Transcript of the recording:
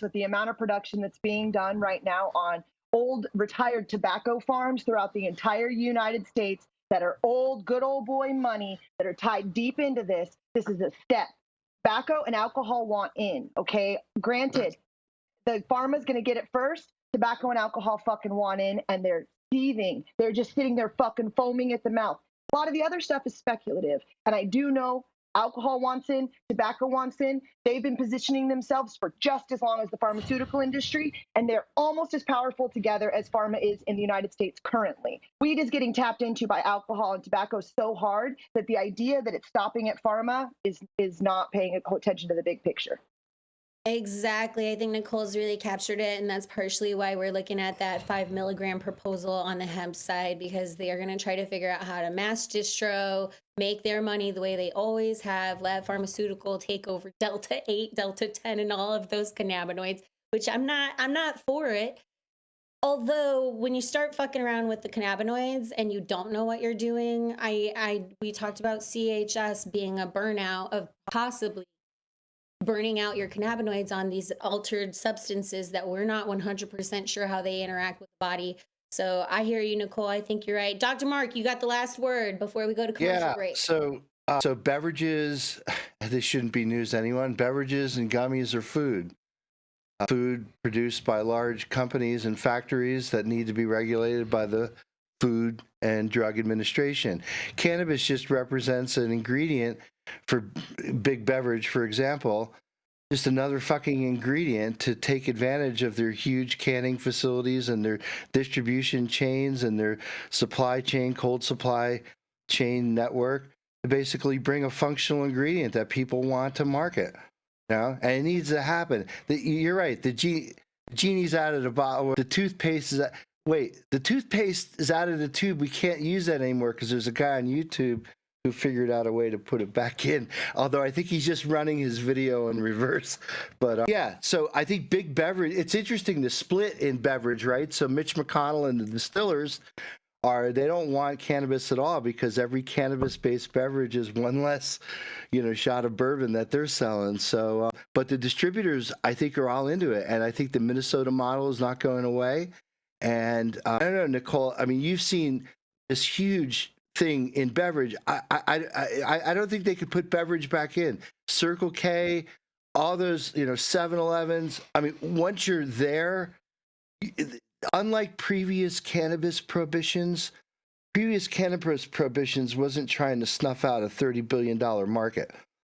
with the amount of production that's being done right now on old retired tobacco farms throughout the entire United States that are old, good old boy money that are tied deep into this. This is a step. Tobacco and alcohol want in, okay? Granted, the pharma's going to get it first. Tobacco and alcohol fucking want in, and they're seething. They're just sitting there fucking foaming at the mouth. A lot of the other stuff is speculative. And I do know alcohol wants in, tobacco wants in. They've been positioning themselves for just as long as the pharmaceutical industry, and they're almost as powerful together as pharma is in the United States currently. Weed is getting tapped into by alcohol and tobacco so hard that the idea that it's stopping at pharma is not paying attention to the big picture. Exactly. I think Nicole's really captured it. And that's partially why we're looking at that 5 milligram proposal on the hemp side, because they are going to try to figure out how to mass distro, make their money the way they always have, let pharmaceutical take over Delta 8, Delta 10, and all of those cannabinoids, which I'm not for it. Although when you start fucking around with the cannabinoids and you don't know what you're doing, we talked about CHS being a burnout of possibly burning out your cannabinoids on these altered substances that we're not 100% sure how they interact with the body. So I hear you, Nicole. I think you're right. Dr. Mark, you got the last word before we go to commercial break. So beverages, this shouldn't be news to anyone. Beverages and gummies are food. Food produced by large companies and factories that need to be regulated by the Food and Drug Administration. Cannabis just represents an ingredient for big beverage, for example, just another fucking ingredient to take advantage of their huge canning facilities and their distribution chains and their supply chain, cold supply chain network to basically bring a functional ingredient that people want to market. You know? And it needs to happen. You're right. The genie's out of the bottle. The toothpaste is the toothpaste is out of the tube. We can't use that anymore because there's a guy on YouTube who figured out a way to put it back in. Although I think he's just running his video in reverse. But yeah, so I think big beverage, it's interesting the split in beverage, right? So Mitch McConnell and the distillers they don't want cannabis at all because every cannabis-based beverage is one less, shot of bourbon that they're selling. So, but the distributors, I think, are all into it. And I think the Minnesota model is not going away. And I don't know, Nicole, I mean, you've seen this huge thing in beverage. I don't think they could put beverage back in. Circle K, all those 7-Elevens. I mean, once you're there, unlike previous cannabis prohibitions wasn't trying to snuff out a $30 billion market.